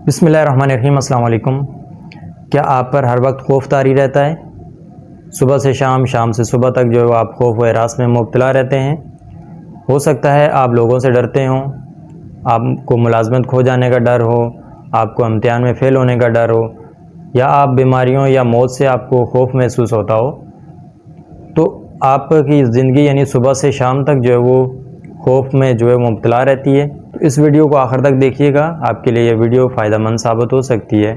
بسم اللہ الرحمن الرحیم۔ السلام علیکم۔ کیا آپ پر ہر وقت خوف طاری رہتا ہے؟ صبح سے شام، شام سے صبح تک جو ہے آپ خوف و ہراس میں مبتلا رہتے ہیں؟ ہو سکتا ہے آپ لوگوں سے ڈرتے ہوں، آپ کو ملازمت کھو جانے کا ڈر ہو، آپ کو امتحان میں فیل ہونے کا ڈر ہو، یا آپ بیماریوں یا موت سے آپ کو خوف محسوس ہوتا ہو۔ تو آپ کی زندگی یعنی صبح سے شام تک جو ہے وہ خوف میں جو ہے مبتلا رہتی ہے۔ تو اس ویڈیو کو آخر تک دیکھیے گا، آپ کے لیے یہ ویڈیو فائدہ مند ثابت ہو سکتی ہے۔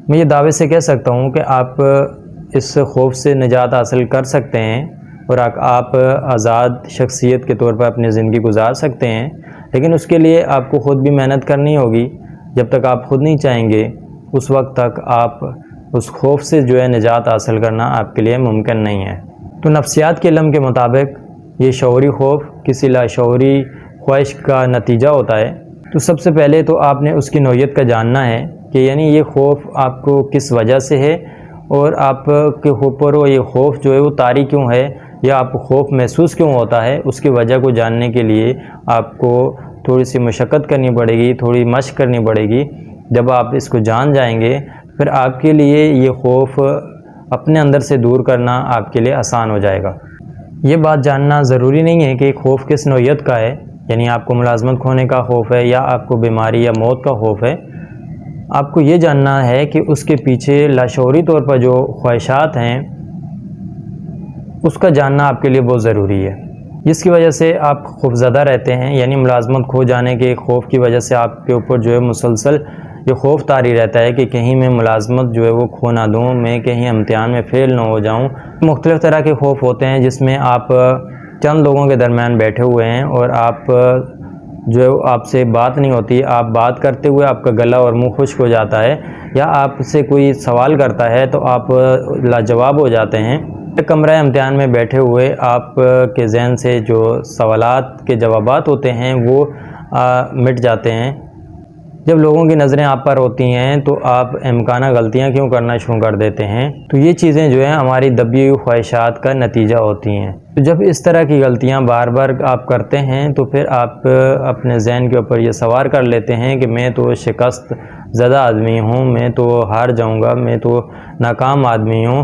میں یہ دعوے سے کہہ سکتا ہوں کہ آپ اس خوف سے نجات حاصل کر سکتے ہیں اور آپ آزاد شخصیت کے طور پر اپنی زندگی گزار سکتے ہیں، لیکن اس کے لیے آپ کو خود بھی محنت کرنی ہوگی۔ جب تک آپ خود نہیں چاہیں گے اس وقت تک آپ اس خوف سے جو ہے نجات حاصل کرنا آپ کے لیے ممکن نہیں ہے۔ تو نفسیات کے علم کے مطابق یہ شعوری خوف کسی لاشعوری خواہش کا نتیجہ ہوتا ہے۔ تو سب سے پہلے تو آپ نے اس کی نوعیت کا جاننا ہے کہ یعنی یہ خوف آپ کو کس وجہ سے ہے اور آپ کے اوپر یہ خوف جو ہے وہ طاری کیوں ہے، یا آپ کو خوف محسوس کیوں ہوتا ہے۔ اس کی وجہ کو جاننے کے لیے آپ کو تھوڑی سی مشقت کرنی پڑے گی، تھوڑی مشق کرنی پڑے گی۔ جب آپ اس کو جان جائیں گے پھر آپ کے لیے یہ خوف اپنے اندر سے دور کرنا آپ کے لیے آسان ہو جائے گا۔ یہ بات جاننا ضروری نہیں ہے کہ خوف کس نوعیت کا ہے، یعنی آپ کو ملازمت کھونے کا خوف ہے یا آپ کو بیماری یا موت کا خوف ہے۔ آپ کو یہ جاننا ہے کہ اس کے پیچھے لاشعوری طور پر جو خواہشات ہیں اس کا جاننا آپ کے لیے بہت ضروری ہے، جس کی وجہ سے آپ خوفزدہ رہتے ہیں۔ یعنی ملازمت کھو جانے کے خوف کی وجہ سے آپ کے اوپر جو ہے مسلسل یہ خوف طاری رہتا ہے کہ کہیں میں ملازمت جو ہے وہ کھو نہ دوں، میں کہیں امتحان میں فیل نہ ہو جاؤں۔ مختلف طرح کے خوف ہوتے ہیں جس میں آپ چند لوگوں کے درمیان بیٹھے ہوئے ہیں اور آپ جو ہے آپ سے بات نہیں ہوتی، آپ بات کرتے ہوئے آپ کا گلا اور منہ خشک ہو جاتا ہے، یا آپ سے کوئی سوال کرتا ہے تو آپ لاجواب ہو جاتے ہیں۔ کمرہ امتحان میں بیٹھے ہوئے آپ کے ذہن سے جو سوالات کے جوابات ہوتے ہیں وہ مٹ جاتے ہیں۔ جب لوگوں کی نظریں آپ پر ہوتی ہیں تو آپ امکانہ غلطیاں کیوں کرنا شروع کر دیتے ہیں۔ تو یہ چیزیں جو ہیں ہماری دبی ہوئی خواہشات کا نتیجہ ہوتی ہیں۔ تو جب اس طرح کی غلطیاں بار بار آپ کرتے ہیں تو پھر آپ اپنے ذہن کے اوپر یہ سوار کر لیتے ہیں کہ میں تو شکست زدہ آدمی ہوں، میں تو ہار جاؤں گا، میں تو ناکام آدمی ہوں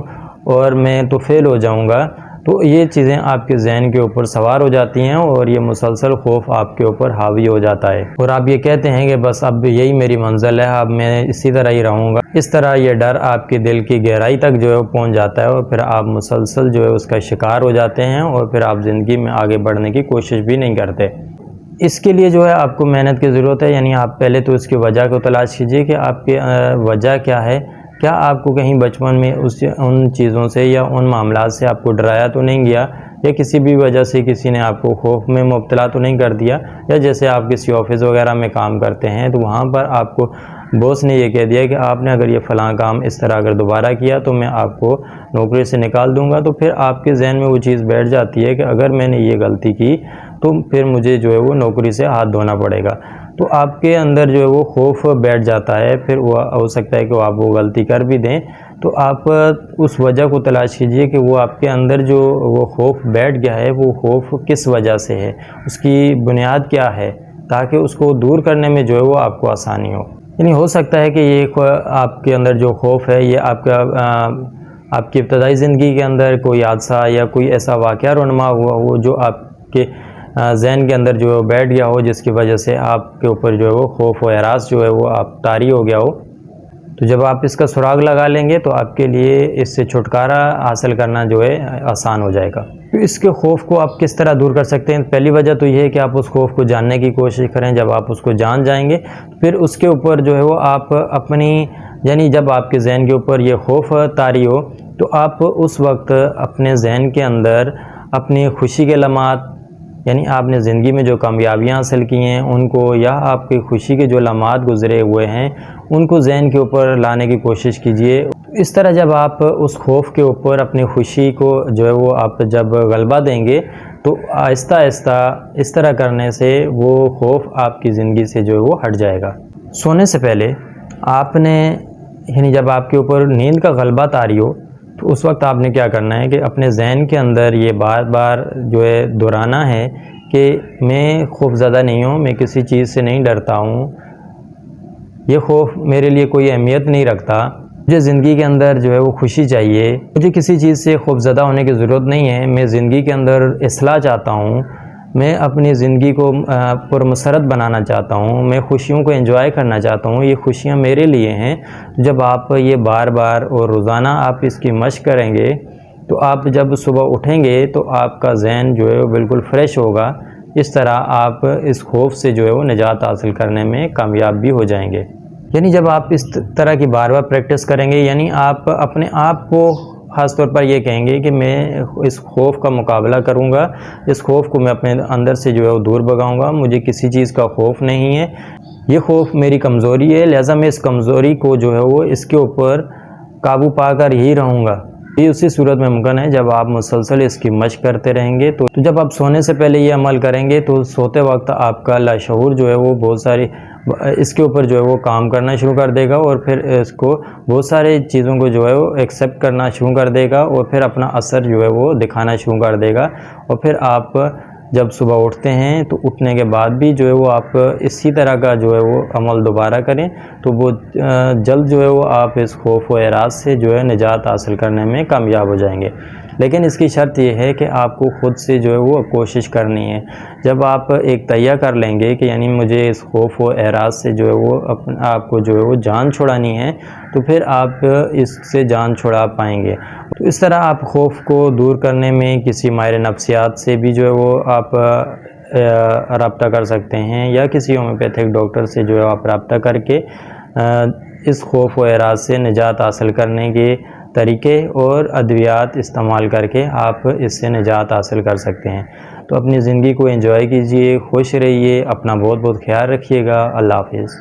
اور میں تو فیل ہو جاؤں گا۔ تو یہ چیزیں آپ کے ذہن کے اوپر سوار ہو جاتی ہیں اور یہ مسلسل خوف آپ کے اوپر حاوی ہو جاتا ہے، اور آپ یہ کہتے ہیں کہ بس اب یہی میری منزل ہے، اب میں اسی طرح ہی رہوں گا۔ اس طرح یہ ڈر آپ کے دل کی گہرائی تک جو ہے پہنچ جاتا ہے اور پھر آپ مسلسل جو ہے اس کا شکار ہو جاتے ہیں اور پھر آپ زندگی میں آگے بڑھنے کی کوشش بھی نہیں کرتے۔ اس کے لیے جو ہے آپ کو محنت کی ضرورت ہے، یعنی آپ پہلے تو اس کی وجہ کو تلاش کیجئے کہ آپ کی وجہ کیا ہے۔ کیا آپ کو کہیں بچپن میں ان چیزوں سے یا ان معاملات سے آپ کو ڈرایا تو نہیں گیا، یا کسی بھی وجہ سے کسی نے آپ کو خوف میں مبتلا تو نہیں کر دیا، یا جیسے آپ کسی آفس وغیرہ میں کام کرتے ہیں تو وہاں پر آپ کو باس نے یہ کہہ دیا کہ آپ نے اگر یہ فلاں کام اس طرح اگر دوبارہ کیا تو میں آپ کو نوکری سے نکال دوں گا۔ تو پھر آپ کے ذہن میں وہ چیز بیٹھ جاتی ہے کہ اگر میں نے یہ غلطی کی تو پھر مجھے جو ہے وہ نوکری سے ہاتھ دھونا پڑے گا۔ تو آپ کے اندر جو ہے وہ خوف بیٹھ جاتا ہے، پھر وہ ہو سکتا ہے کہ آپ وہ غلطی کر بھی دیں۔ تو آپ اس وجہ کو تلاش کیجئے کہ وہ آپ کے اندر جو وہ خوف بیٹھ گیا ہے وہ خوف کس وجہ سے ہے، اس کی بنیاد کیا ہے، تاکہ اس کو دور کرنے میں جو ہے وہ آپ کو آسانی ہو۔ یعنی ہو سکتا ہے کہ یہ آپ کے اندر جو خوف ہے یہ آپ کی ابتدائی زندگی کے اندر کوئی حادثہ یا کوئی ایسا واقعہ رونما ہوا ہو جو آپ کے ذہن کے اندر جو بیٹھ گیا ہو، جس کی وجہ سے آپ کے اوپر جو ہے وہ خوف و ہراس جو ہے وہ آپ طاری ہو گیا ہو۔ تو جب آپ اس کا سراغ لگا لیں گے تو آپ کے لیے اس سے چھٹکارا حاصل کرنا جو ہے آسان ہو جائے گا۔ تو اس کے خوف کو آپ کس طرح دور کر سکتے ہیں؟ پہلی وجہ تو یہ ہے کہ آپ اس خوف کو جاننے کی کوشش کریں۔ جب آپ اس کو جان جائیں گے پھر اس کے اوپر جو ہے وہ آپ یعنی جب آپ کے ذہن کے اوپر یہ خوف طاری ہو تو آپ اس وقت اپنے ذہن کے اندر اپنی خوشی کے لمحات، یعنی آپ نے زندگی میں جو کامیابیاں حاصل کی ہیں ان کو، یا آپ کی خوشی کے جو لمحات گزرے ہوئے ہیں ان کو ذہن کے اوپر لانے کی کوشش کیجئے۔ اس طرح جب آپ اس خوف کے اوپر اپنی خوشی کو جو ہے وہ آپ جب غلبہ دیں گے تو آہستہ آہستہ اس طرح کرنے سے وہ خوف آپ کی زندگی سے جو ہے وہ ہٹ جائے گا۔ سونے سے پہلے آپ نے یعنی جب آپ کے اوپر نیند کا غلبہ طاری ہو تو اس وقت آپ نے کیا کرنا ہے کہ اپنے ذہن کے اندر یہ بار بار جو ہے دہرانا ہے کہ میں خوف زدہ نہیں ہوں، میں کسی چیز سے نہیں ڈرتا ہوں، یہ خوف میرے لیے کوئی اہمیت نہیں رکھتا، مجھے زندگی کے اندر جو ہے وہ خوشی چاہیے، مجھے کسی چیز سے خوف زدہ ہونے کی ضرورت نہیں ہے، میں زندگی کے اندر اصلاح چاہتا ہوں، میں اپنی زندگی کو پرمسرت بنانا چاہتا ہوں، میں خوشیوں کو انجوائے کرنا چاہتا ہوں، یہ خوشیاں میرے لیے ہیں۔ جب آپ یہ بار بار اور روزانہ آپ اس کی مشق کریں گے تو آپ جب صبح اٹھیں گے تو آپ کا ذہن جو ہے وہ بالکل فریش ہوگا، اس طرح آپ اس خوف سے جو ہے وہ نجات حاصل کرنے میں کامیاب بھی ہو جائیں گے۔ یعنی جب آپ اس طرح کی بار بار پریکٹس کریں گے، یعنی آپ اپنے آپ کو خاص طور پر یہ کہیں گے کہ میں اس خوف کا مقابلہ کروں گا، اس خوف کو میں اپنے اندر سے جو ہے وہ دور بھگاؤں گا، مجھے کسی چیز کا خوف نہیں ہے، یہ خوف میری کمزوری ہے، لہٰذا میں اس کمزوری کو جو ہے وہ اس کے اوپر قابو پا کر ہی رہوں گا۔ یہ اسی صورت میں ممکن ہے جب آپ مسلسل اس کی مشق کرتے رہیں گے۔ تو جب آپ سونے سے پہلے یہ عمل کریں گے تو سوتے وقت آپ کا لاشعور جو ہے وہ بہت ساری اس کے اوپر جو ہے وہ کام کرنا شروع کر دے گا، اور پھر اس کو بہت سارے چیزوں کو جو ہے وہ ایکسیپٹ کرنا شروع کر دے گا، اور پھر اپنا اثر جو ہے وہ دکھانا شروع کر دے گا، اور پھر آپ جب صبح اٹھتے ہیں تو اٹھنے کے بعد بھی جو ہے وہ آپ اسی طرح کا جو ہے وہ عمل دوبارہ کریں تو وہ جلد جو ہے وہ آپ اس خوف و اعراض سے جو ہے نجات حاصل کرنے میں کامیاب ہو جائیں گے۔ لیکن اس کی شرط یہ ہے کہ آپ کو خود سے جو ہے وہ کوشش کرنی ہے۔ جب آپ ایک تہیہ کر لیں گے کہ یعنی مجھے اس خوف و اعراض سے جو ہے وہ آپ کو جو ہے وہ جان چھڑانی ہے، تو پھر آپ اس سے جان چھڑا پائیں گے۔ تو اس طرح آپ خوف کو دور کرنے میں کسی ماہر نفسیات سے بھی جو ہے وہ آپ رابطہ کر سکتے ہیں، یا کسی ہومیوپیتھک ڈاکٹر سے جو ہے آپ رابطہ کر کے اس خوف و اعراض سے نجات حاصل کرنے کے طریقے اور ادویات استعمال کر کے آپ اس سے نجات حاصل کر سکتے ہیں۔ تو اپنی زندگی کو انجوائے کیجئے، خوش رہیے، اپنا بہت بہت خیال رکھیے گا۔ اللہ حافظ۔